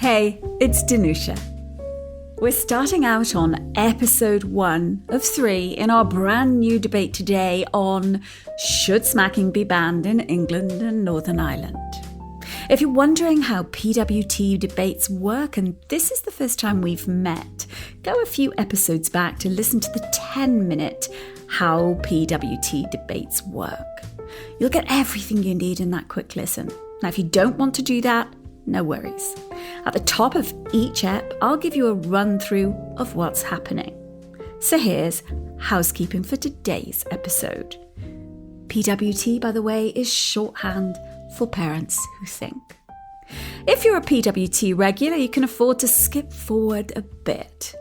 Hey, it's Danusia. We're starting out on episode 1 of 3 in our brand new debate today on should smacking be banned in England and Northern Ireland. If you're wondering how PWT debates work and this is the first time we've met, go a few episodes back to listen to the 10-minute How PWT Debates Work. You'll get everything you need in that quick listen. Now, if you don't want to do that, no worries. At the top of each ep, I'll give you a run-through of what's happening. So here's housekeeping for today's episode. PWT, by the way, is shorthand for parents who think. If you're a PWT regular, you can afford to skip forward a bit.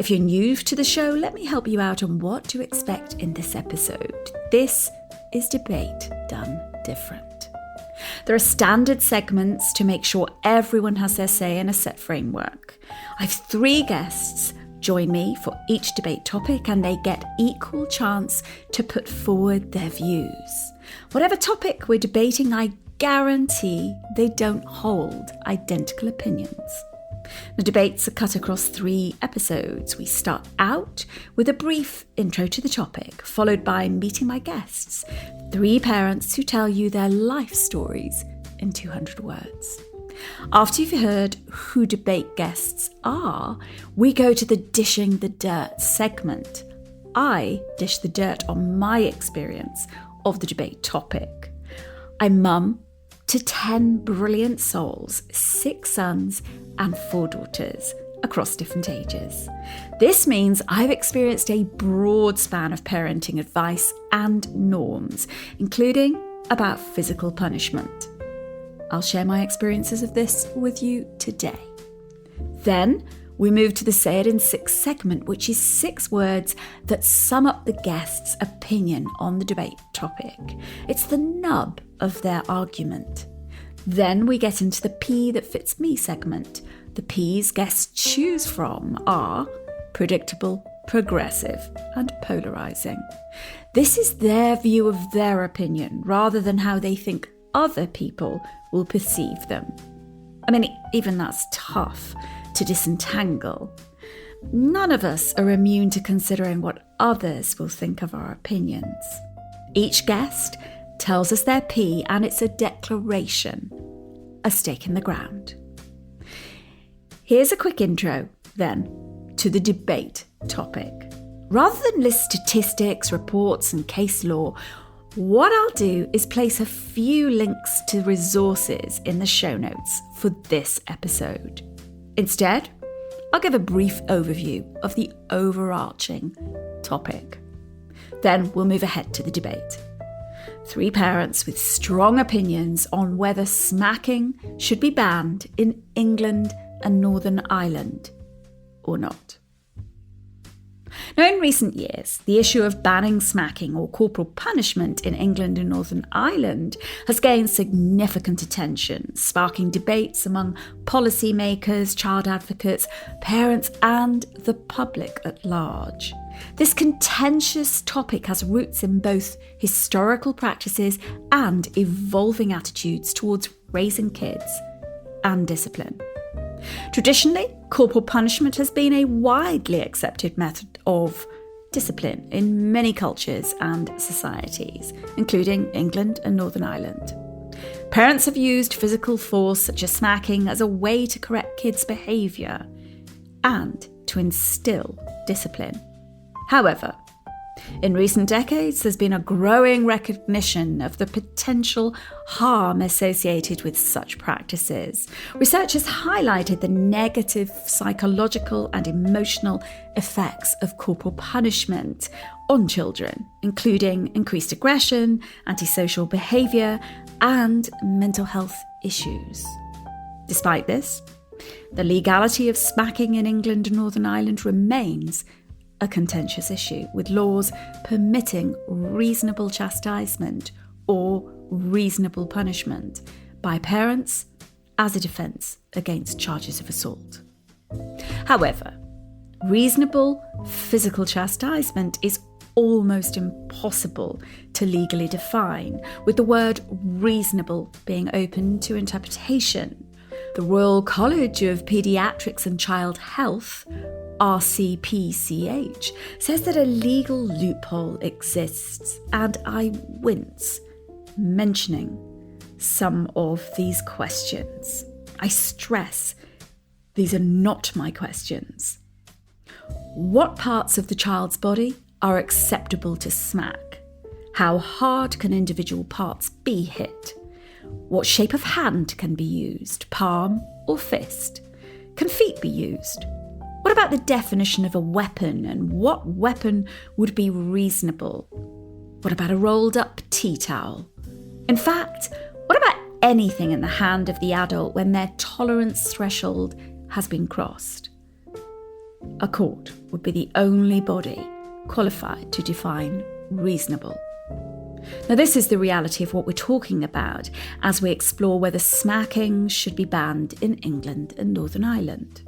If you're new to the show, let me help you out on what to expect in this episode. This is debate done different. There are standard segments to make sure everyone has their say in a set framework. I have 3 guests join me for each debate topic and they get equal chance to put forward their views. Whatever topic we're debating, I guarantee they don't hold identical opinions. The debates are cut across 3 episodes. We start out with a brief intro to the topic, followed by meeting my guests, 3 parents who tell you their life stories in 200 words. After you've heard who debate guests are, we go to the Dishing the Dirt segment. I dish the dirt on my experience of the debate topic. I'm mum to 10 brilliant souls, 6 sons and 4 daughters across different ages. This means I've experienced a broad span of parenting advice and norms, including about physical punishment. I'll share my experiences of this with you today. Then we move to the Say It in 6 segment, which is 6 words that sum up the guest's opinion on the debate topic. It's the nub of their argument. Then we get into the P that fits me segment. The P's guests choose from are predictable, progressive, and polarizing. This is their view of their opinion rather than how they think other people will perceive them. I mean, even that's tough to disentangle. None of us are immune to considering what others will think of our opinions. Each guest tells us their P and it's a declaration, a stake in the ground. Here's a quick intro, then, to the debate topic. Rather than list statistics, reports and case law, what I'll do is place a few links to resources in the show notes for this episode. Instead, I'll give a brief overview of the overarching topic. Then we'll move ahead to the debate. 3 parents with strong opinions on whether smacking should be banned in England and Northern Ireland or not. Now, in recent years, the issue of banning smacking or corporal punishment in England and Northern Ireland has gained significant attention, sparking debates among policymakers, child advocates, parents, and the public at large. This contentious topic has roots in both historical practices and evolving attitudes towards raising kids and discipline. Traditionally, corporal punishment has been a widely accepted method of discipline in many cultures and societies, including England and Northern Ireland. Parents have used physical force such as smacking as a way to correct kids' behaviour and to instill discipline. However, in recent decades, there's been a growing recognition of the potential harm associated with such practices. Research has highlighted the negative psychological and emotional effects of corporal punishment on children, including increased aggression, antisocial behaviour, and mental health issues. Despite this, the legality of smacking in England and Northern Ireland remains a contentious issue, with laws permitting reasonable chastisement or reasonable punishment by parents as a defence against charges of assault. However, reasonable physical chastisement is almost impossible to legally define, with the word reasonable being open to interpretation. The Royal College of Paediatrics and Child Health, RCPCH, says that a legal loophole exists, and I wince mentioning some of these questions. I stress, these are not my questions. What parts of the child's body are acceptable to smack? How hard can individual parts be hit? What shape of hand can be used, palm or fist? Can feet be used? What about the definition of a weapon, and what weapon would be reasonable? What about a rolled up tea towel? In fact, what about anything in the hand of the adult when their tolerance threshold has been crossed? A court would be the only body qualified to define reasonable. Now, this is the reality of what we're talking about as we explore whether smacking should be banned in England and Northern Ireland.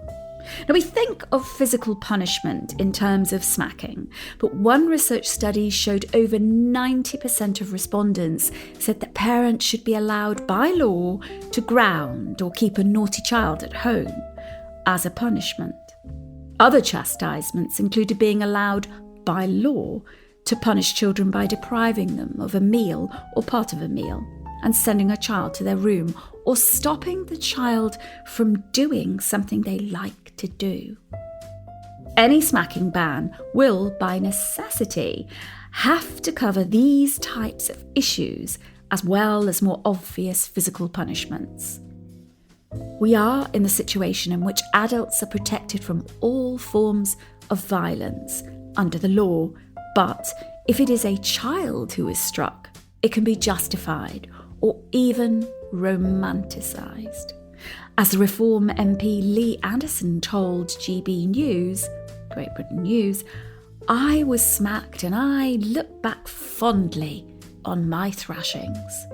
Now, we think of physical punishment in terms of smacking, but one research study showed over 90% of respondents said that parents should be allowed by law to ground or keep a naughty child at home as a punishment. Other chastisements included being allowed by law to punish children by depriving them of a meal or part of a meal and sending a child to their room, or stopping the child from doing something they like to do. Any smacking ban will, by necessity, have to cover these types of issues as well as more obvious physical punishments. We are in the situation in which adults are protected from all forms of violence under the law, but if it is a child who is struck, it can be justified or even romanticised. As the Reform MP Lee Anderson told GB News, Great Britain News, "I was smacked and I look back fondly on my thrashings."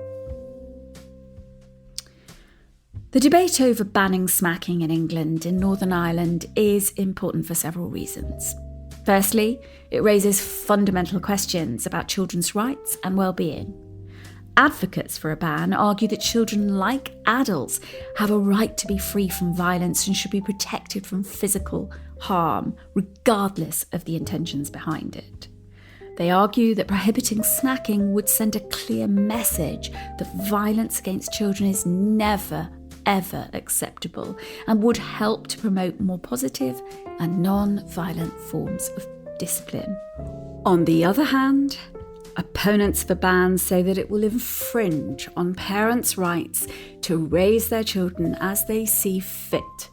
The debate over banning smacking in England and Northern Ireland is important for several reasons. Firstly, it raises fundamental questions about children's rights and well-being. Advocates for a ban argue that children, like adults, have a right to be free from violence and should be protected from physical harm, regardless of the intentions behind it. They argue that prohibiting smacking would send a clear message that violence against children is never, ever acceptable and would help to promote more positive and non-violent forms of discipline. On the other hand, opponents of a ban say that it will infringe on parents' rights to raise their children as they see fit.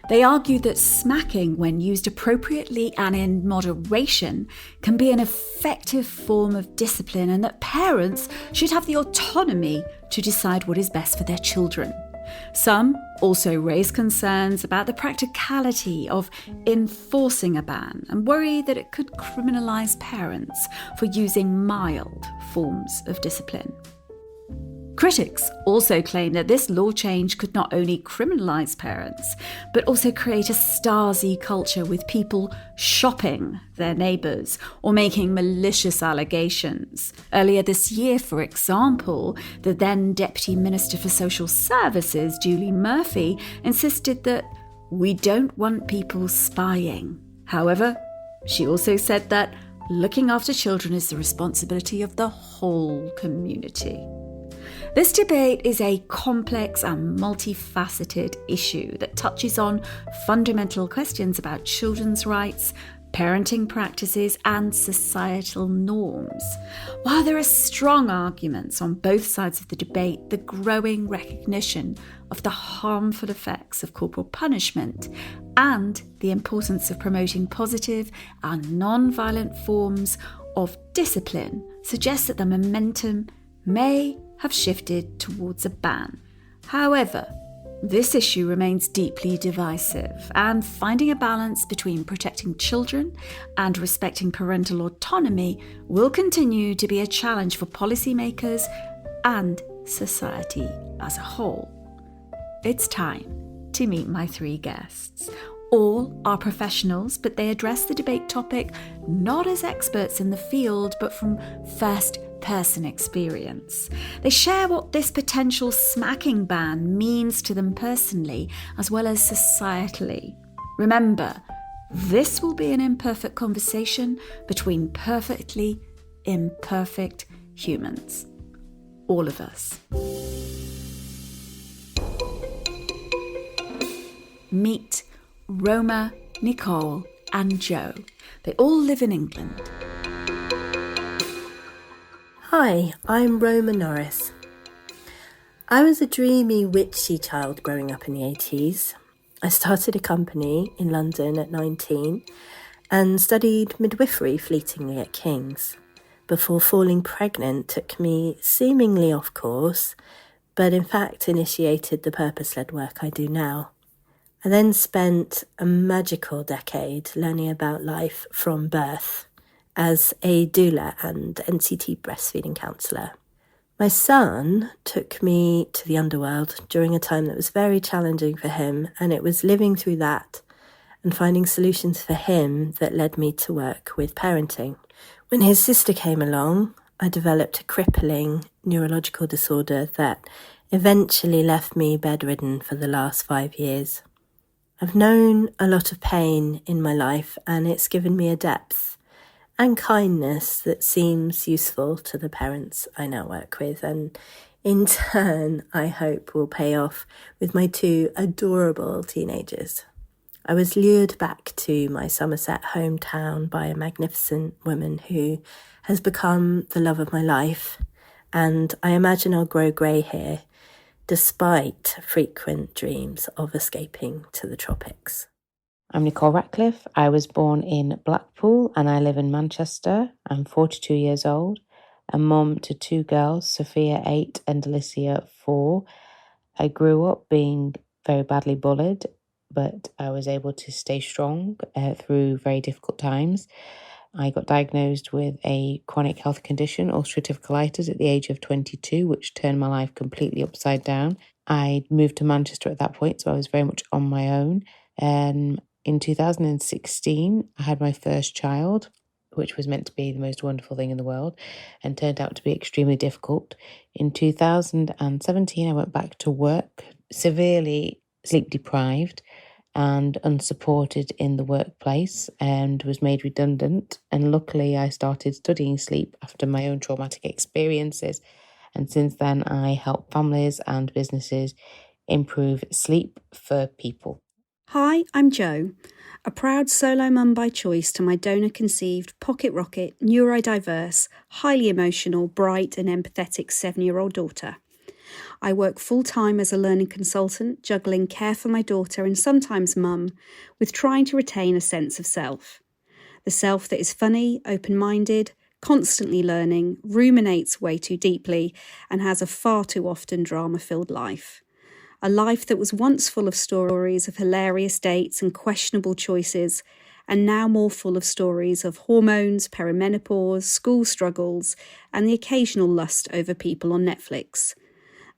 They argue that smacking, when used appropriately and in moderation, can be an effective form of discipline, and that parents should have the autonomy to decide what is best for their children. Some also raise concerns about the practicality of enforcing a ban and worry that it could criminalise parents for using mild forms of discipline. Critics also claim that this law change could not only criminalise parents, but also create a Stasi culture with people shopping their neighbours or making malicious allegations. Earlier this year, for example, the then Deputy Minister for Social Services, Julie Murphy, insisted that we don't want people spying. However, she also said that looking after children is the responsibility of the whole community. This debate is a complex and multifaceted issue that touches on fundamental questions about children's rights, parenting practices, and societal norms. While there are strong arguments on both sides of the debate, the growing recognition of the harmful effects of corporal punishment and the importance of promoting positive and non-violent forms of discipline suggests that the momentum may have shifted towards a ban. However, this issue remains deeply divisive, and finding a balance between protecting children and respecting parental autonomy will continue to be a challenge for policymakers and society as a whole. It's time to meet my three guests. All are professionals, but they address the debate topic not as experts in the field, but from person experience. They share what this potential smacking ban means to them personally as well as societally. Remember, this will be an imperfect conversation between perfectly imperfect humans. All of us. Meet Roma, Nicole, and Joe. They all live in England. Hi, I'm Roma Norriss. I was a dreamy, witchy child growing up in the 80s. I started a company in London at 19 and studied midwifery fleetingly at King's before falling pregnant took me seemingly off course, but in fact initiated the purpose-led work I do now. I then spent a magical decade learning about life from birth as a doula and NCT breastfeeding counsellor. My son took me to the underworld during a time that was very challenging for him, and it was living through that and finding solutions for him that led me to work with parenting. When his sister came along, I developed a crippling neurological disorder that eventually left me bedridden for the last 5 years. I've known a lot of pain in my life, and it's given me a depth and kindness that seems useful to the parents I now work with, and in turn, I hope will pay off with my 2 adorable teenagers. I was lured back to my Somerset hometown by a magnificent woman who has become the love of my life, and I imagine I'll grow grey here, despite frequent dreams of escaping to the tropics. I'm Nicole Ratcliffe. I was born in Blackpool and I live in Manchester. I'm 42 years old, a mum to 2 girls, Sophia 8 and Alicia 4. I grew up being very badly bullied, but I was able to stay strong through very difficult times. I got diagnosed with a chronic health condition, ulcerative colitis, at the age of 22, which turned my life completely upside down. I moved to Manchester at that point, so I was very much on my own. In 2016, I had my first child, which was meant to be the most wonderful thing in the world and turned out to be extremely difficult. In 2017, I went back to work, severely sleep deprived and unsupported in the workplace, and was made redundant. And luckily, I started studying sleep after my own traumatic experiences. And since then, I help families and businesses improve sleep for people. Hi, I'm Jo, a proud solo mum by choice to my donor-conceived, pocket rocket, neurodiverse, highly emotional, bright and empathetic 7-year-old daughter. I work full-time as a learning consultant, juggling care for my daughter and sometimes mum, with trying to retain a sense of self. The self that is funny, open-minded, constantly learning, ruminates way too deeply, and has a far too often drama-filled life. A life that was once full of stories of hilarious dates and questionable choices, and now more full of stories of hormones, perimenopause, school struggles, and the occasional lust over people on Netflix.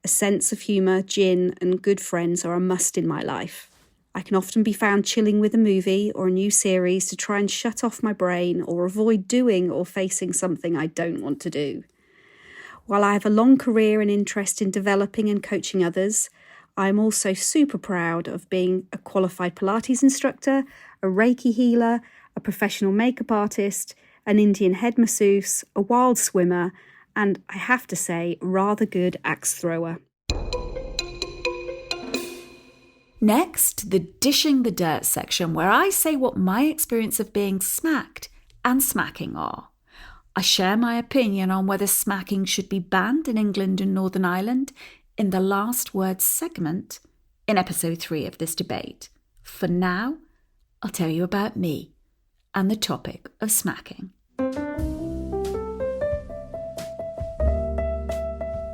A sense of humour, gin, and good friends are a must in my life. I can often be found chilling with a movie or a new series to try and shut off my brain or avoid doing or facing something I don't want to do. While I have a long career and interest in developing and coaching others, I'm also super proud of being a qualified Pilates instructor, a Reiki healer, a professional makeup artist, an Indian head masseuse, a wild swimmer, and I have to say, rather good axe thrower. Next, the Dishing the Dirt section, where I say what my experience of being smacked and smacking are. I share my opinion on whether smacking should be banned in England and Northern Ireland in the Last Words segment in episode 3 of this debate. For now, I'll tell you about me and the topic of smacking.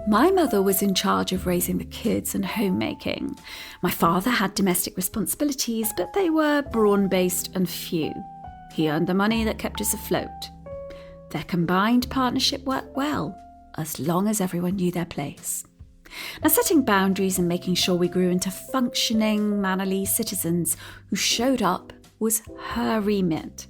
My mother was in charge of raising the kids and homemaking. My father had domestic responsibilities, but they were brawn-based and few. He earned the money that kept us afloat. Their combined partnership worked well, as long as everyone knew their place. Now, setting boundaries and making sure we grew into functioning, mannerly citizens who showed up was her remit.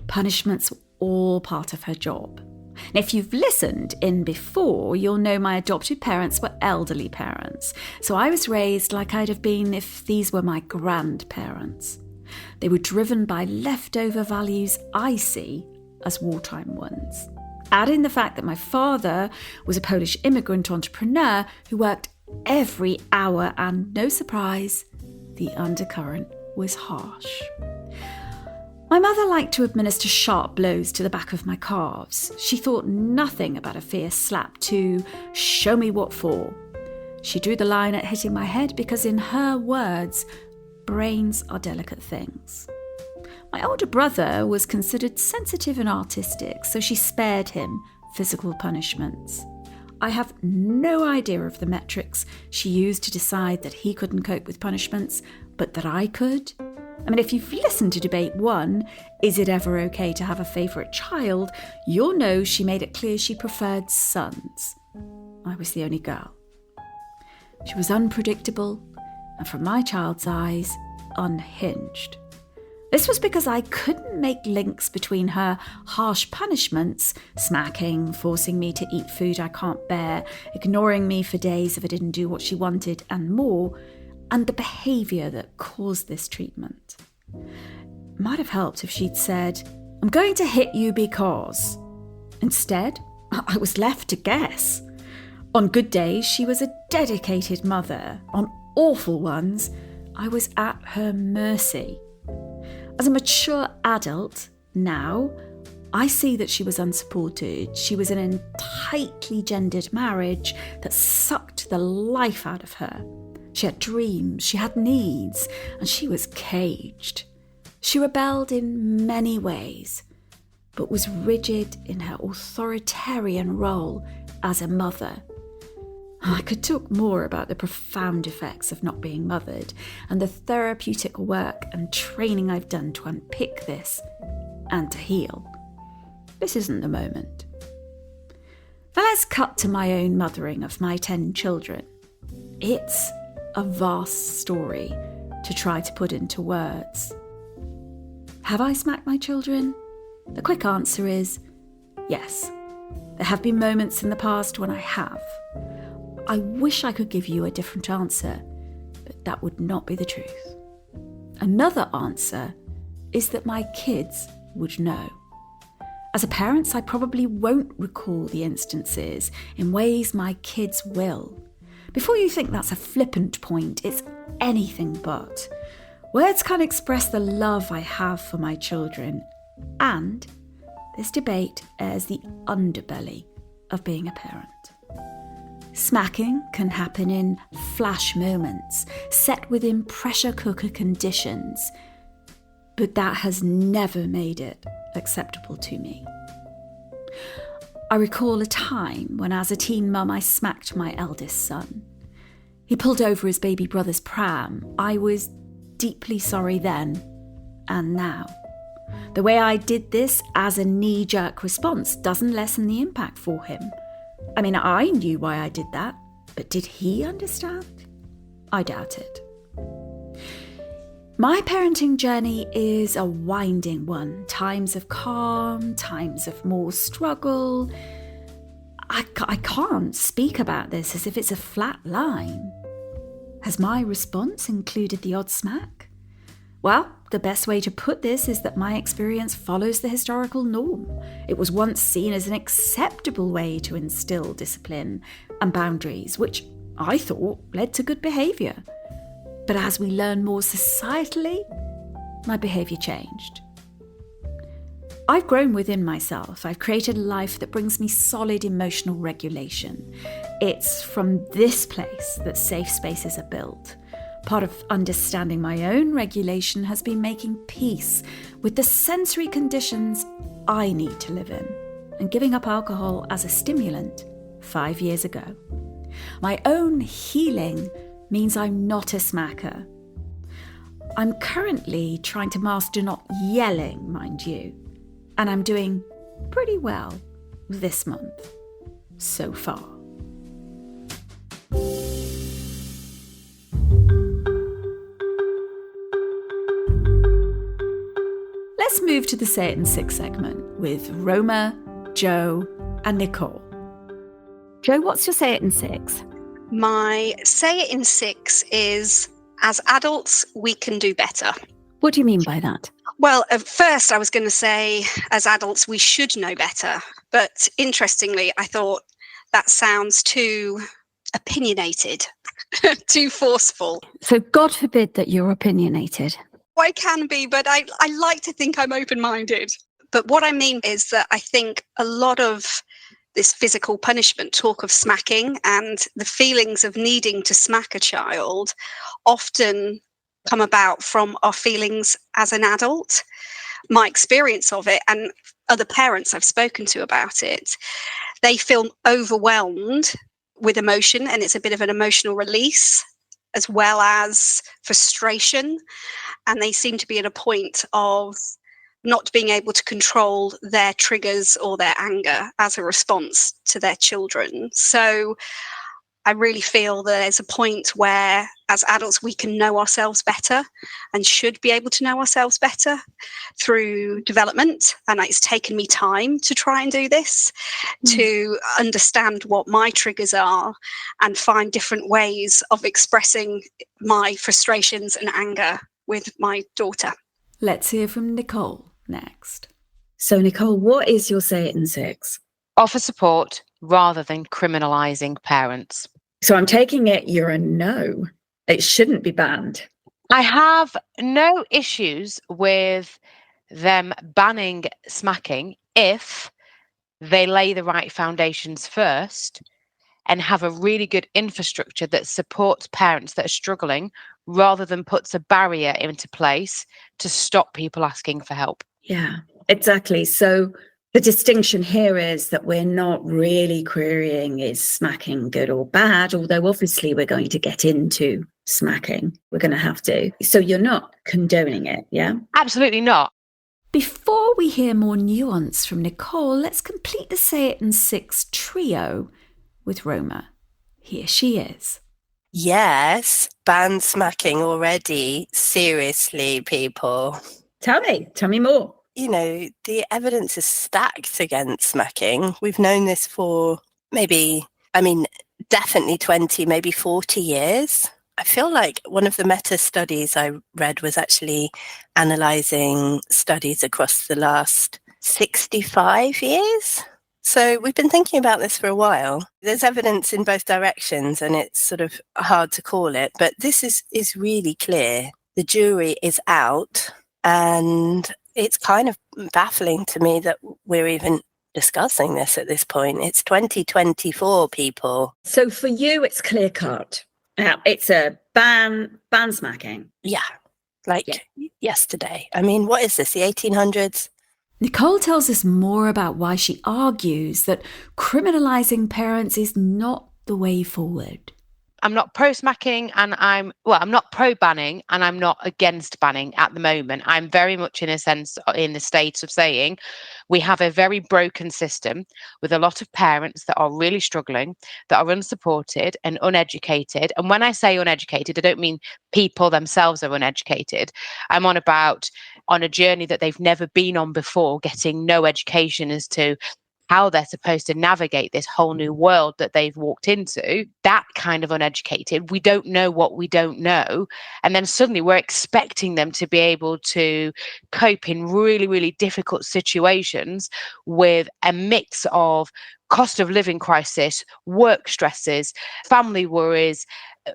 Punishments were all part of her job. And if you've listened in before, you'll know my adopted parents were elderly parents. So I was raised like I'd have been if these were my grandparents. They were driven by leftover values I see as wartime ones. Add in the fact that my father was a Polish immigrant entrepreneur who worked every hour, and no surprise, the undercurrent was harsh. My mother liked to administer sharp blows to the back of my calves. She thought nothing about a fierce slap to show me what for. She drew the line at hitting my head because, in her words, brains are delicate things. My older brother was considered sensitive and artistic, so she spared him physical punishments. I have no idea of the metrics she used to decide that he couldn't cope with punishments, but that I could. I mean, if you've listened to debate 1, is it ever okay to have a favourite child, you'll know she made it clear she preferred sons. I was the only girl. She was unpredictable, and from my child's eyes, unhinged. This was because I couldn't make links between her harsh punishments, smacking, forcing me to eat food I can't bear, ignoring me for days if I didn't do what she wanted, and more, and the behaviour that caused this treatment. It might have helped if she'd said, "I'm going to hit you because." Instead, I was left to guess. On good days, she was a dedicated mother. On awful ones, I was at her mercy. As a mature adult, now, I see that she was unsupported. She was in a tightly gendered marriage that sucked the life out of her. She had dreams, she had needs, and she was caged. She rebelled in many ways, but was rigid in her authoritarian role as a mother. I could talk more about the profound effects of not being mothered and the therapeutic work and training I've done to unpick this and to heal. This isn't the moment. Now let's cut to my own mothering of my 10 children. It's a vast story to try to put into words. Have I smacked my children? The quick answer is yes. There have been moments in the past when I have. I wish I could give you a different answer, but that would not be the truth. Another answer is that my kids would know. As a parent, I probably won't recall the instances in ways my kids will. Before you think that's a flippant point, it's anything but. Words can't express the love I have for my children, and this debate airs the underbelly of being a parent. Smacking can happen in flash moments, set within pressure cooker conditions, but that has never made it acceptable to me. I recall a time when, as a teen mum, I smacked my eldest son. He pulled over his baby brother's pram. I was deeply sorry then and now. The way I did this as a knee-jerk response doesn't lessen the impact for him. I mean, I knew why I did that, but did he understand? I doubt it. My parenting journey is a winding one. Times of calm, times of more struggle. I can't speak about this as if it's a flat line. Has my response included the odd smack? Well, the best way to put this is that my experience follows the historical norm. It was once seen as an acceptable way to instill discipline and boundaries, which I thought led to good behaviour. But as we learn more societally, my behaviour changed. I've grown within myself. I've created a life that brings me solid emotional regulation. It's from this place that safe spaces are built. Part of understanding my own regulation has been making peace with the sensory conditions I need to live in and giving up alcohol as a stimulant 5 years ago. My own healing means I'm not a smacker. I'm currently trying to master not yelling, mind you, and I'm doing pretty well this month so far. Let's move to the Say It in 6 segment with Roma, Joe, and Nicole. Jo, what's your say it in 6? My say it in 6 is, as adults, we can do better. What do you mean by that? Well, at first I was going to say, as adults, we should know better. But interestingly, I thought that sounds too opinionated, too forceful. So God forbid that you're opinionated. I can be, but I like to think I'm open-minded. But what I mean is that I think a lot of this physical punishment, talk of smacking, and the feelings of needing to smack a child often come about from our feelings as an adult. My experience of it, and other parents I've spoken to about it, they feel overwhelmed with emotion, and it's a bit of an emotional release as well as frustration. And they seem to be at a point of not being able to control their triggers or their anger as a response to their children. So I really feel that there's a point where, as adults, we can know ourselves better and should be able to know ourselves better through development. And it's taken me time to try and do this, to understand what my triggers are and find different ways of expressing my frustrations and anger with my daughter. Let's hear from Nicole next. So, Nicole, what is your say it in 6? Offer support rather than criminalising parents. So I'm taking it you're a no. It shouldn't be banned. I have no issues with them banning smacking if they lay the right foundations first and have a really good infrastructure that supports parents that are struggling rather than puts a barrier into place to stop people asking for help. Yeah, exactly. So the distinction here is that we're not really querying is smacking good or bad, although obviously we're going to get into smacking. We're going to have to. So you're not condoning it, yeah? Absolutely not. Before we hear more nuance from Nicole, let's complete the Say It in 6 trio with Roma. Here she is. Yes, ban smacking already. Seriously, people. Tell me more. You know, the evidence is stacked against smacking. We've known this for definitely 20, maybe 40 years. I feel like one of the meta studies I read was actually analysing studies across the last 65 years. So we've been thinking about this for a while. There's evidence in both directions and it's sort of hard to call it, but this is really clear. The jury is out, and it's kind of baffling to me that we're even discussing this at this point. It's 2024, people. So for you, it's clear cut. It's a ban smacking. Yeah, yesterday. I mean, what is this, the 1800s? Nicole tells us more about why she argues that criminalising parents is not the way forward. I'm not pro-smacking and I'm not pro-banning and I'm not against banning at the moment. I'm very much in a sense in the state of saying we have a very broken system with a lot of parents that are really struggling, that are unsupported and uneducated. And when I say uneducated, I don't mean people themselves are uneducated. I'm on about on a journey that they've never been on before, getting no education as to how they're supposed to navigate this whole new world that they've walked into. That kind of uneducated. We don't know what we don't know. And then suddenly we're expecting them to be able to cope in really, really difficult situations with a mix of cost of living crisis, work stresses, family worries,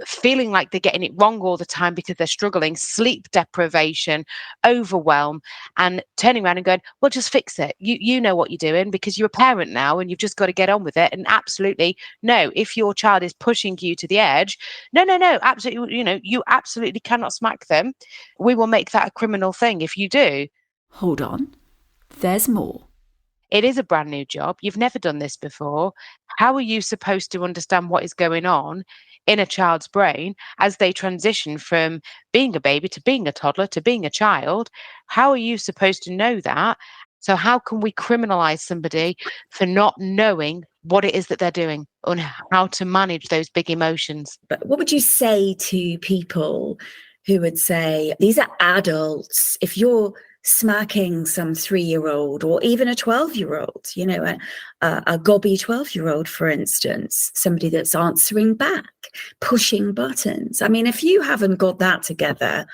feeling like they're getting it wrong all the time because they're struggling, sleep deprivation, overwhelm, and turning around and going, well, just fix it. You know what you're doing because you're a parent now and you've just got to get on with it. And absolutely, no, if your child is pushing you to the edge, no, absolutely, you absolutely cannot smack them. We will make that a criminal thing if you do. Hold on, there's more. It is a brand new job. You've never done this before. How are you supposed to understand what is going on in a child's brain as they transition from being a baby to being a toddler to being a child? How are you supposed to know that? So how can we criminalize somebody for not knowing what it is that they're doing and how to manage those big emotions? But what would you say to people who would say, these are adults. If you're smacking some 3-year-old or even a 12-year-old, a gobby 12-year-old, for instance, somebody that's answering back, pushing buttons. I mean, if you haven't got that together,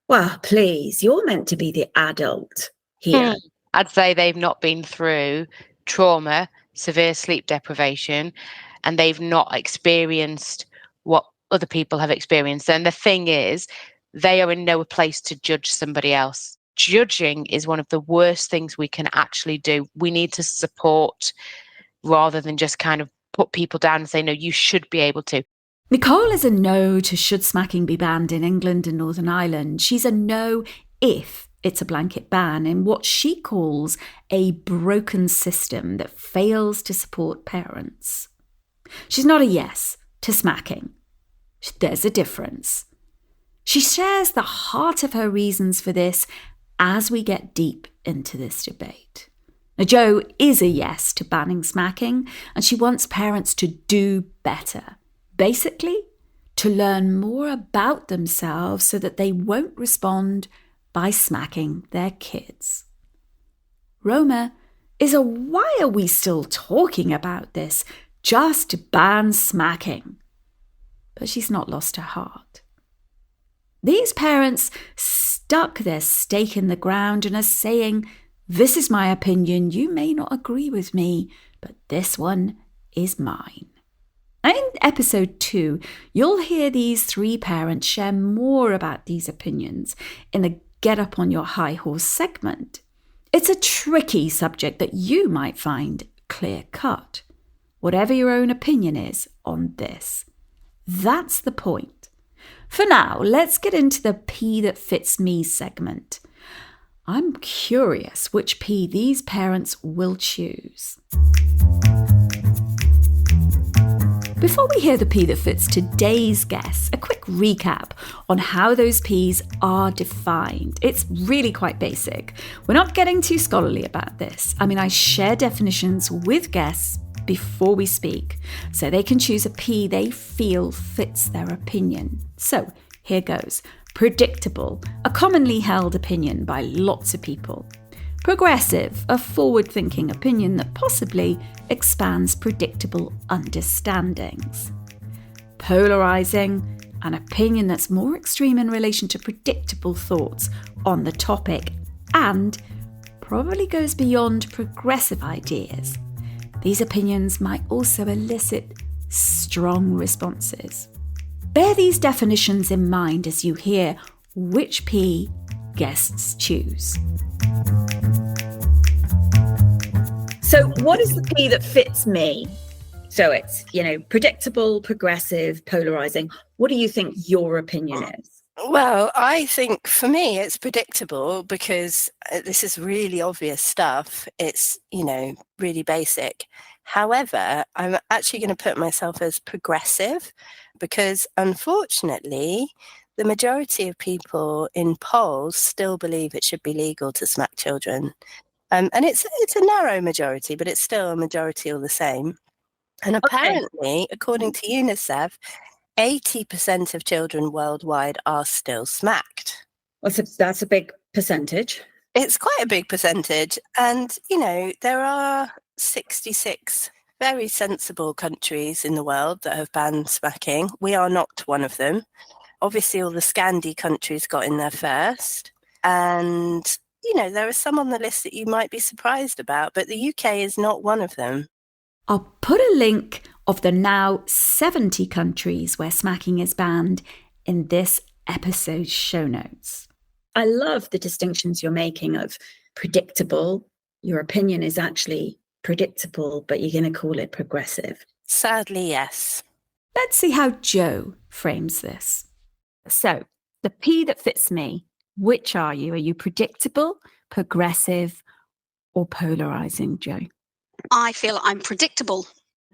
well, please, you're meant to be the adult here. I'd say they've not been through trauma, severe sleep deprivation, and they've not experienced what other people have experienced. And the thing is, they are in no place to judge somebody else. Judging is one of the worst things we can actually do. We need to support rather than just kind of put people down and say, no, you should be able to. Nicole is a no to should smacking be banned in England and Northern Ireland. She's a no if it's a blanket ban in what she calls a broken system that fails to support parents. She's not a yes to smacking. There's a difference. She shares the heart of her reasons for this as we get deep into this debate. Now, Jo is a yes to banning smacking, and she wants parents to do better. Basically, to learn more about themselves so that they won't respond by smacking their kids. Roma is a why are we still talking about this? Just ban smacking. But she's not lost her heart. These parents stuck their stake in the ground and are saying, this is my opinion, you may not agree with me, but this one is mine. In episode 2, you'll hear these 3 parents share more about these opinions in the Get Up on Your High Horse segment. It's a tricky subject that you might find clear-cut, whatever your own opinion is on this. That's the point. For now, let's get into the P that fits me segment. I'm curious which P these parents will choose. Before we hear the P that fits today's guests, a quick recap on how those Ps are defined. It's really quite basic. We're not getting too scholarly about this. I share definitions with guests before we speak, so they can choose a P they feel fits their opinion. So here goes. Predictable, a commonly held opinion by lots of people. Progressive, a forward-thinking opinion that possibly expands predictable understandings. Polarizing, an opinion that's more extreme in relation to predictable thoughts on the topic and probably goes beyond progressive ideas. These opinions might also elicit strong responses. Bear these definitions in mind as you hear which P guests choose. So what is the P that fits me? So it's, predictable, progressive, polarizing. What do you think your opinion is? Well, I think for me it's predictable because this is really obvious stuff. It's, really basic. However, I'm actually going to put myself as progressive because unfortunately, the majority of people in polls still believe it should be legal to smack children. And it's a narrow majority, but it's still a majority all the same. And apparently, according to UNICEF, 80% of children worldwide are still smacked. Well, that's a big percentage. It's quite a big percentage. And, there are 66 very sensible countries in the world that have banned smacking. We are not one of them. Obviously, all the Scandi countries got in there first. And, there are some on the list that you might be surprised about, but the UK is not one of them. I'll put a link of the now 70 countries where smacking is banned in this episode's show notes. I love the distinctions you're making of predictable. Your opinion is actually predictable, but you're going to call it progressive. Sadly, yes. Let's see how Jo frames this. So, the P that fits me, which are you? Are you predictable, progressive, or polarizing, Jo? I feel I'm predictable.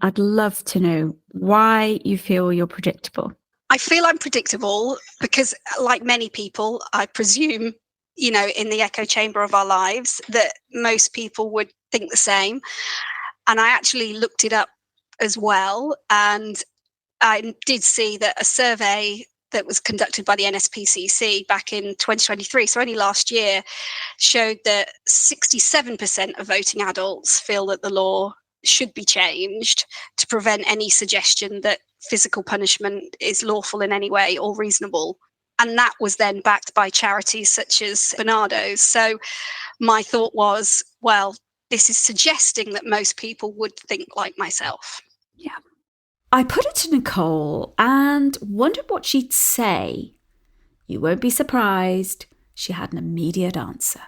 I'd love to know why you feel you're predictable. I feel I'm predictable because, like many people, I presume, in the echo chamber of our lives, that most people would think the same. And I actually looked it up as well. And I did see that a survey that was conducted by the NSPCC back in 2023, so only last year, showed that 67% of voting adults feel that the law should be changed to prevent any suggestion that physical punishment is lawful in any way or reasonable. And that was then backed by charities such as Bernardo's. So my thought was, well, this is suggesting that most people would think like myself. Yeah. I put it to Nicole and wondered what she'd say. You won't be surprised. She had an immediate answer.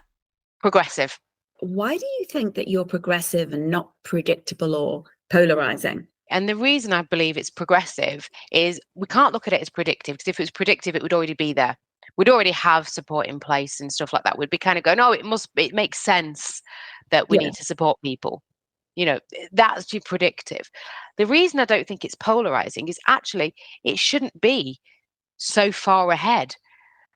Progressive. Why do you think that you're progressive and not predictable or polarizing? And the reason I believe it's progressive is we can't look at it as predictive, because if it was predictive, it would already be there. We'd already have support in place and stuff like that. We'd be kind of going, oh, it makes sense that we need to support people. You know, that's too predictive. The reason I don't think it's polarizing is actually it shouldn't be so far ahead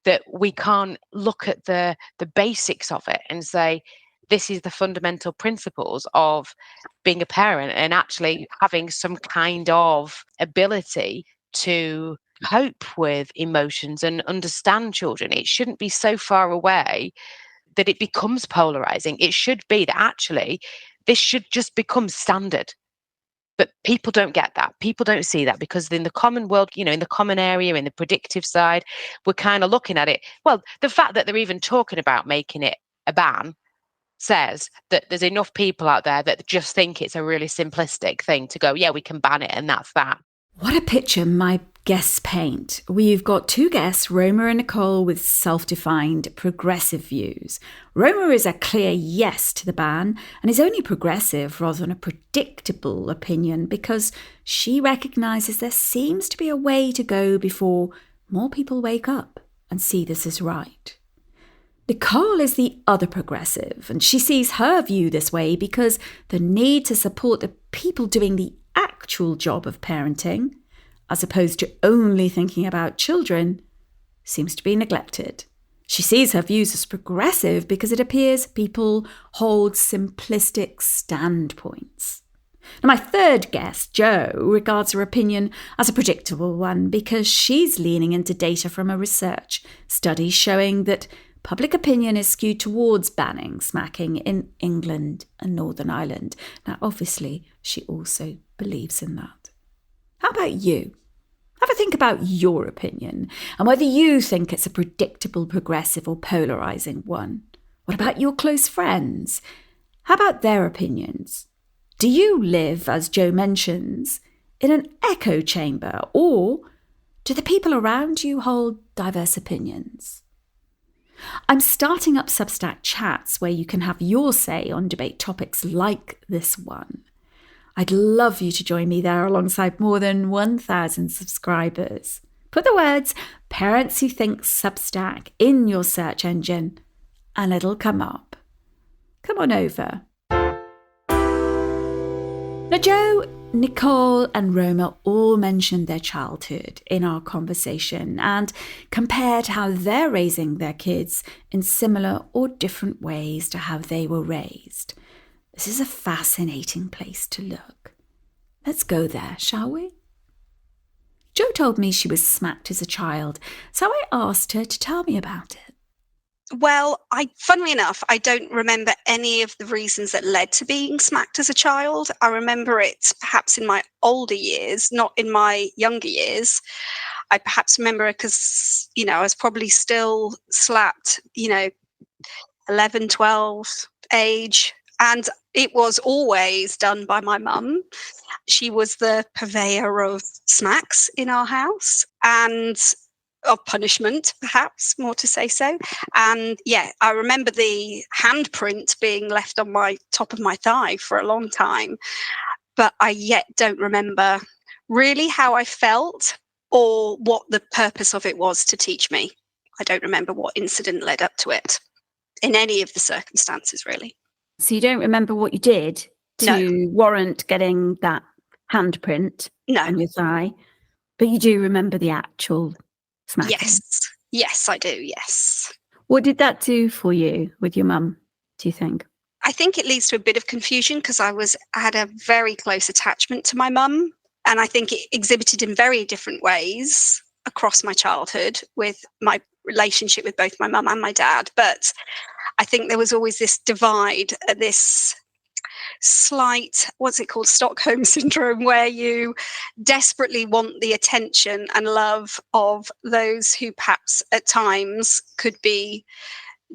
that we can't look at the basics of it and say, this is the fundamental principles of being a parent and actually having some kind of ability to cope with emotions and understand children. It shouldn't be so far away that it becomes polarizing. It should be that actually this should just become standard. But people don't get that. People don't see that, because in the common world, you know, in the common area, in the predictive side, we're kind of looking at it. Well, the fact that they're even talking about making it a ban says that there's enough people out there that just think it's a really simplistic thing to go, yeah, we can ban it and that's that. What a picture my guests paint. We've got two guests, Roma and Nicole, with self-defined progressive views. Roma is a clear yes to the ban and is only progressive rather than a predictable opinion because she recognises there seems to be a way to go before more people wake up and see this as right. Nicole is the other progressive, and she sees her view this way because the need to support the people doing the actual job of parenting, as opposed to only thinking about children, seems to be neglected. She sees her views as progressive because it appears people hold simplistic standpoints. Now, my third guest, Jo, regards her opinion as a predictable one because she's leaning into data from a research study showing that public opinion is skewed towards banning smacking in England and Northern Ireland. Now, obviously, she also believes in that. How about you? Have a think about your opinion and whether you think it's a predictable, progressive or polarising one. What about your close friends? How about their opinions? Do you live, as Jo mentions, in an echo chamber, or do the people around you hold diverse opinions? I'm starting up Substack chats where you can have your say on debate topics like this one. I'd love you to join me there alongside more than 1,000 subscribers. Put the words Parents Who Think Substack in your search engine and it'll come up. Come on over. Now, Jo, Nicole and Roma all mentioned their childhood in our conversation and compared how they're raising their kids in similar or different ways to how they were raised. This is a fascinating place to look. Let's go there, shall we? Jo told me she was smacked as a child, so I asked her to tell me about it. Well, funnily enough, I don't remember any of the reasons that led to being smacked as a child. I remember it perhaps in my older years, not in my younger years. I perhaps remember it because, I was probably still slapped, 11, 12 age. And it was always done by my mum. She was the purveyor of smacks in our house and of punishment, perhaps, more to say so. And I remember the handprint being left on my top of my thigh for a long time. But I yet don't remember really how I felt or what the purpose of it was to teach me. I don't remember what incident led up to it in any of the circumstances, really. So you don't remember what you did to warrant getting that handprint on your thigh, but you do remember the actual smacking? Yes, I do, yes. What did that do for you with your mum, do you think? I think it leads to a bit of confusion because I had a very close attachment to my mum, and I think it exhibited in very different ways. across my childhood with my relationship with both my mum and my dad. But I think there was always this divide, this slight, what's it called, Stockholm syndrome, where you desperately want the attention and love of those who perhaps at times could be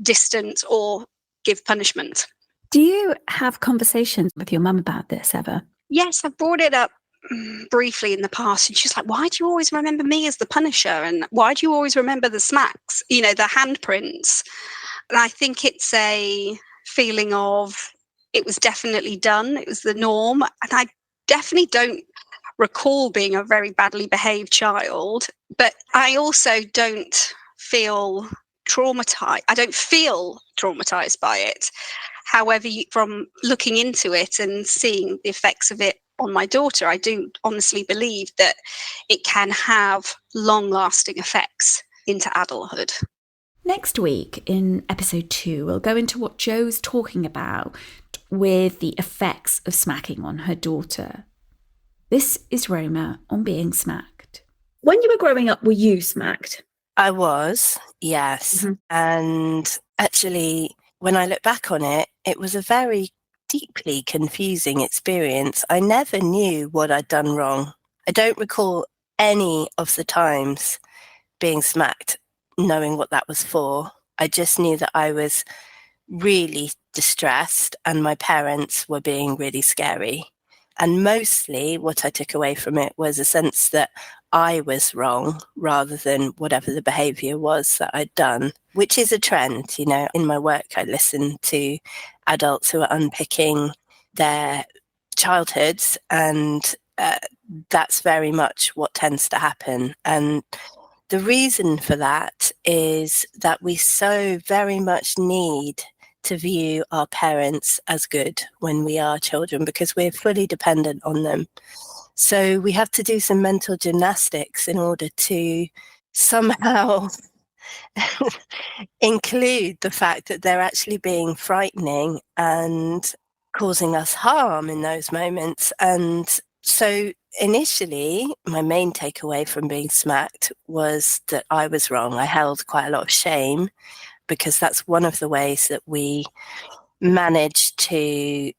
distant or give punishment. Do you have conversations with your mum about this ever? Yes, I brought it up briefly in the past, and she's like, why do you always remember me as the punisher? And why do you always remember the smacks, the handprints? And I think it's a feeling of, it was definitely done. It was the norm. And I definitely don't recall being a very badly behaved child, but I also don't feel traumatized. I don't feel traumatized by it. However, from looking into it and seeing the effects of it on my daughter, I do honestly believe that it can have long-lasting effects into adulthood. Next week, in episode 2, we'll go into what Jo's talking about with the effects of smacking on her daughter. This is Roma on being smacked. When you were growing up, were you smacked? I was, yes. Mm-hmm. And actually, when I look back on it, it was a very deeply confusing experience. I never knew what I'd done wrong. I don't recall any of the times being smacked, knowing what that was for. I just knew that I was really distressed and my parents were being really scary. And mostly what I took away from it was a sense that I was wrong rather than whatever the behaviour was that I'd done, which is a trend. In my work, I listen to adults who are unpicking their childhoods, and that's very much what tends to happen. And the reason for that is that we so very much need to view our parents as good when we are children, because we're fully dependent on them. So we have to do some mental gymnastics in order to somehow include the fact that they're actually being frightening and causing us harm in those moments. And so initially, my main takeaway from being smacked was that I was wrong. I held quite a lot of shame, because that's one of the ways that we manage to,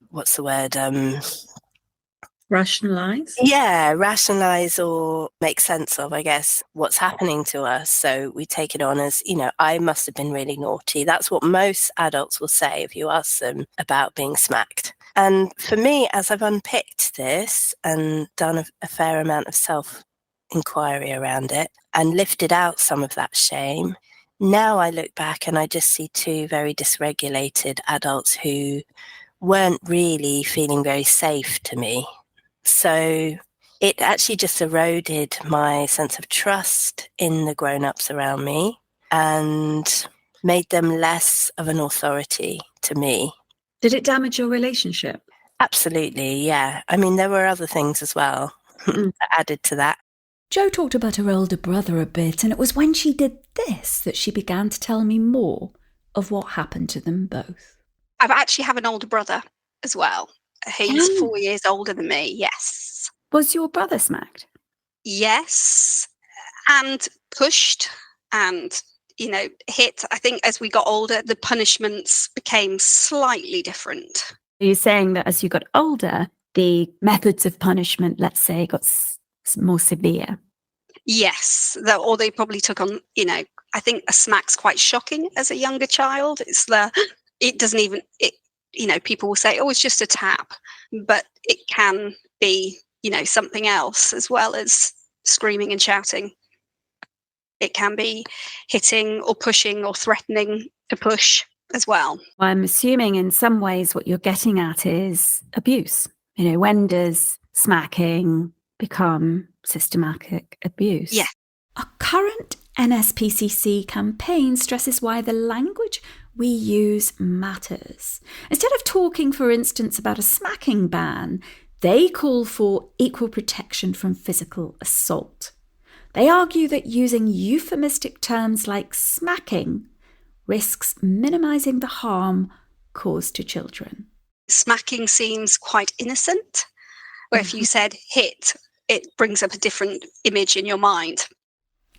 Rationalise? Yeah, rationalise or make sense of, I guess, what's happening to us. So we take it on as, I must have been really naughty. That's what most adults will say if you ask them about being smacked. And for me, as I've unpicked this and done a fair amount of self-inquiry around it and lifted out some of that shame, now I look back and I just see two very dysregulated adults who weren't really feeling very safe to me. So it actually just eroded my sense of trust in the grown-ups around me and made them less of an authority to me. Did it damage your relationship? Absolutely, yeah. I mean, there were other things as well that added to that. Jo talked about her older brother a bit, and it was when she did this that she began to tell me more of what happened to them both. I actually have an older brother as well. He's 4 years older than me, yes. Was your brother smacked? Yes, and pushed and, hit. I think as we got older, the punishments became slightly different. Are you saying that as you got older, the methods of punishment, let's say, got more severe? Yes, or they probably took on, I think a smack's quite shocking as a younger child. People will say, oh, it's just a tap, but it can be, something else as well as screaming and shouting. It can be hitting or pushing or threatening to push as well. I'm assuming in some ways what you're getting at is abuse. When does smacking become systematic abuse? Yeah. A current NSPCC campaign stresses why the language we use matters. Instead of talking, for instance, about a smacking ban, they call for equal protection from physical assault. They argue that using euphemistic terms like smacking risks minimising the harm caused to children. Smacking seems quite innocent, where if you said hit, it brings up a different image in your mind.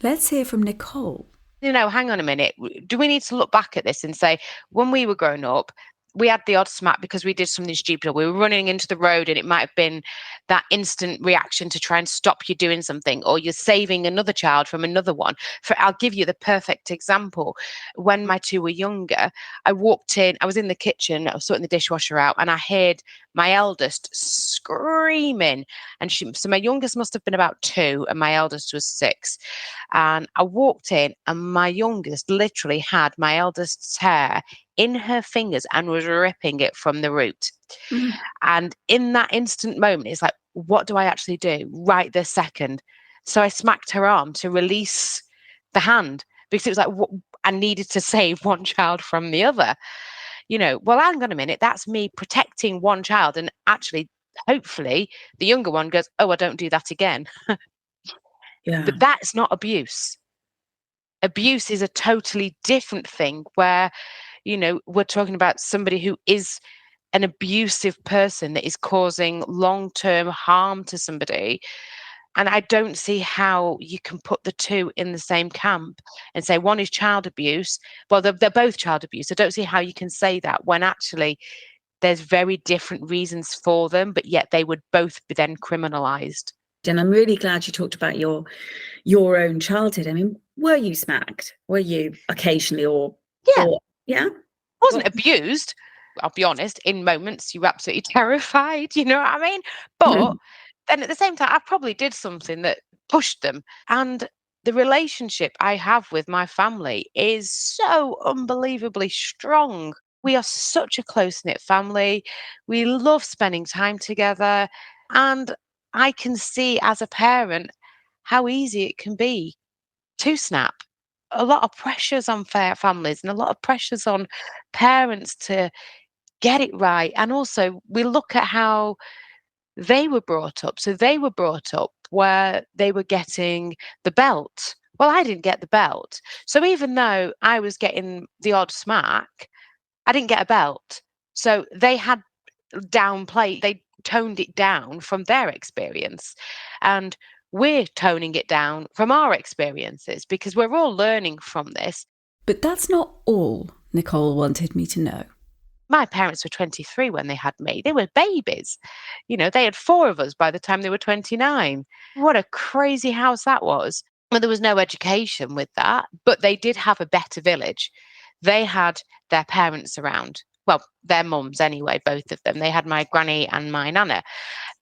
Let's hear from Nicole. Hang on a minute. Do we need to look back at this and say, when we were growing up, we had the odd smack because we did something stupid. We were running into the road and it might have been that instant reaction to try and stop you doing something, or you're saving another child from another one. I'll give you the perfect example. When my two were younger, I walked in, I was in the kitchen, I was sorting the dishwasher out, and I heard my eldest screaming. So my youngest must have been about 2 and my eldest was 6. And I walked in and my youngest literally had my eldest's hair in her fingers and was ripping it from the root. Mm. And in that instant moment, it's like, what do I actually do right this second? So I smacked her arm to release the hand, because it was like, I needed to save one child from the other. Well, hang on a minute, that's me protecting one child. And actually, hopefully, the younger one goes, oh, I don't do that again. Yeah. But that's not abuse. Abuse is a totally different thing where, we're talking about somebody who is an abusive person that is causing long-term harm to somebody. And I don't see how you can put the two in the same camp and say one is child abuse. Well, they're both child abuse. I don't see how you can say that when actually there's very different reasons for them, but yet they would both be then criminalized. And I'm really glad you talked about your own childhood. I mean, were you smacked? Were you occasionally Yeah. I wasn't abused. I'll be honest, in moments you were absolutely terrified, you know what I mean? But then at the same time, I probably did something that pushed them. And the relationship I have with my family is so unbelievably strong. We are such a close-knit family. We love spending time together. And I can see as a parent how easy it can be to snap. A lot of pressures on families and a lot of pressures on parents to get it right. And also, we look at how they were brought up. So they were brought up where they were getting the belt. Well, I didn't get the belt. So even though I was getting the odd smack, I didn't get a belt. So they had they toned it down from their experience. And we're toning it down from our experiences because we're all learning from this. But that's not all Nicole wanted me to know. My parents were 23 when they had me. They were babies. They had 4 of us by the time they were 29. What a crazy house that was. Well, there was no education with that, but they did have a better village. They had their parents around. Well, their mums anyway, both of them. They had my granny and my nana.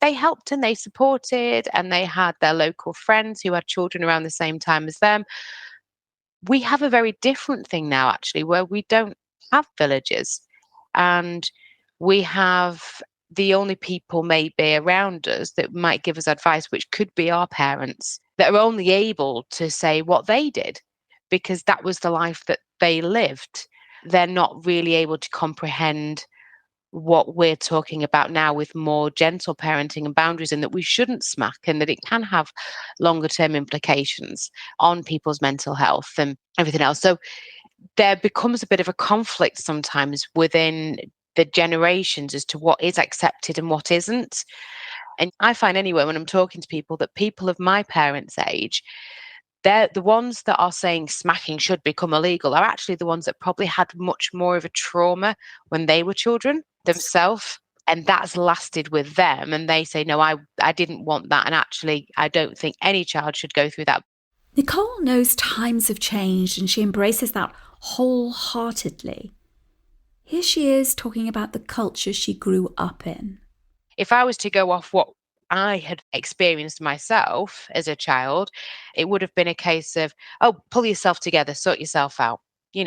They helped and they supported, and they had their local friends who had children around the same time as them. We have a very different thing now, actually, where we don't have villages. And we have the only people maybe around us that might give us advice, which could be our parents, that are only able to say what they did because that was the life that they lived. They're not really able to comprehend what we're talking about now with more gentle parenting and boundaries, and that we shouldn't smack and that it can have longer term implications on people's mental health and everything else. So there becomes a bit of a conflict sometimes within the generations as to what is accepted and what isn't. And I find anyway, when I'm talking to people, that people of my parents' age, they're the ones that are saying smacking should become illegal are actually the ones that probably had much more of a trauma when they were children themselves. And that's lasted with them. And they say, no, I didn't want that. And actually, I don't think any child should go through that. Nicole knows times have changed and she embraces that wholeheartedly. Here she is talking about the culture she grew up in. If I was to go off what I had experienced myself as a child, it would have been a case of, oh, pull yourself together, sort yourself out.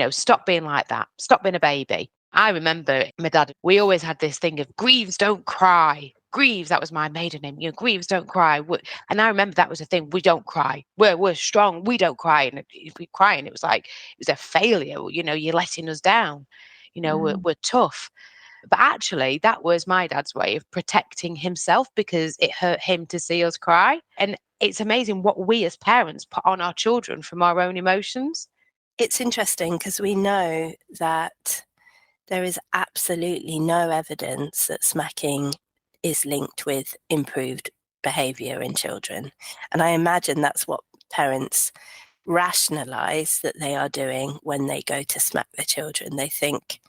Stop being like that. Stop being a baby. I remember my dad, we always had this thing of Greaves don't cry. Greaves, that was my maiden name. Greaves don't cry. And I remember that was a thing. We don't cry. We're strong. We don't cry. And if we cry, and it was a failure. You're letting us down. We're tough. But actually, that was my dad's way of protecting himself because it hurt him to see us cry. And it's amazing what we as parents put on our children from our own emotions. It's interesting because we know that there is absolutely no evidence that smacking is linked with improved behaviour in children. And I imagine that's what parents rationalise that they are doing when they go to smack their children. They think,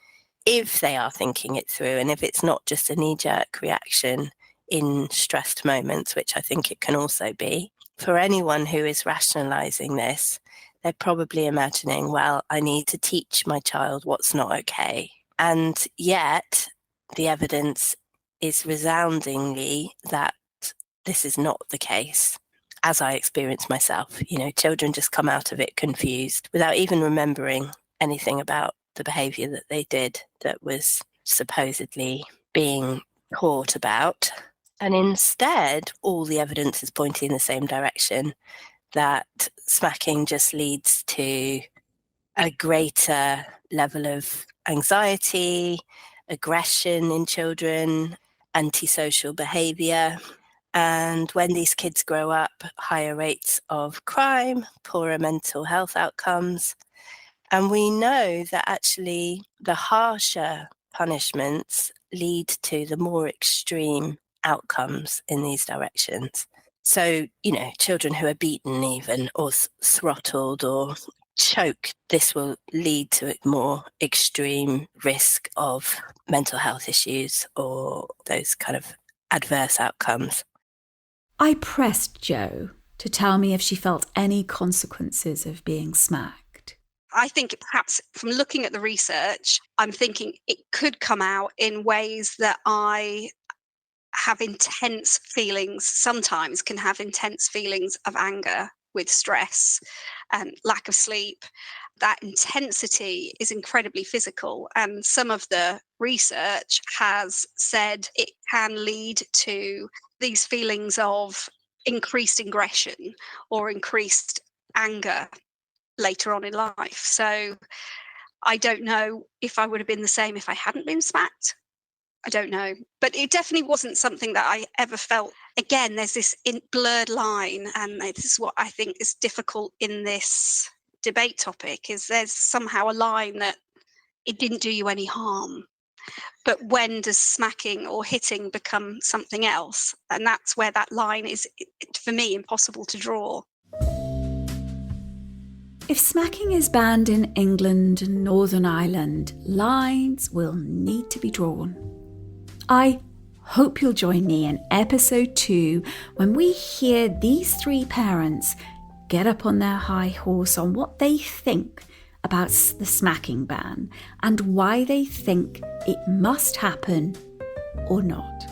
if they are thinking it through, and if it's not just a knee-jerk reaction in stressed moments, which I think it can also be, for anyone who is rationalising this, they're probably imagining, well, I need to teach my child what's not okay. And yet the evidence is resoundingly that this is not the case, as I experienced myself. Children just come out of it confused without even remembering anything about the behaviour that they did that was supposedly being taught about. And instead, all the evidence is pointing in the same direction, that smacking just leads to a greater level of anxiety, aggression in children, antisocial behaviour. And when these kids grow up, higher rates of crime, poorer mental health outcomes. And we know that actually the harsher punishments lead to the more extreme outcomes in these directions. So, children who are beaten even, or throttled or choked, this will lead to a more extreme risk of mental health issues or those kind of adverse outcomes. I pressed Jo to tell me if she felt any consequences of being smacked. I think perhaps from looking at the research, I'm thinking it could come out in ways that I have intense feelings, sometimes can have intense feelings of anger with stress and lack of sleep. That intensity is incredibly physical. And some of the research has said it can lead to these feelings of increased aggression or increased anger later on in life. So I don't know if I would have been the same if I hadn't been smacked. I don't know. But it definitely wasn't something that I ever felt. Again, there's this blurred line, and this is what I think is difficult in this debate topic, is there's somehow a line that it didn't do you any harm. But when does smacking or hitting become something else? And that's where that line is, for me, impossible to draw. If smacking is banned in England and Northern Ireland, lines will need to be drawn. I hope you'll join me in episode 2 when we hear these 3 parents get up on their high horse on what they think about the smacking ban and why they think it must happen or not.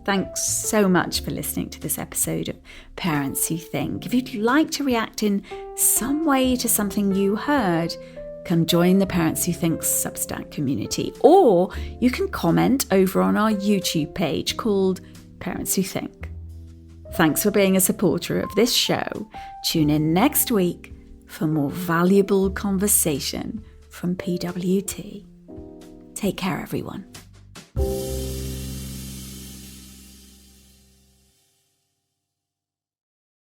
Thanks so much for listening to this episode of Parents Who Think. If you'd like to react in some way to something you heard, come join the Parents Who Think Substack community, or you can comment over on our YouTube page called Parents Who Think. Thanks for being a supporter of this show. Tune in next week for more valuable conversation from PWT. Take care, everyone.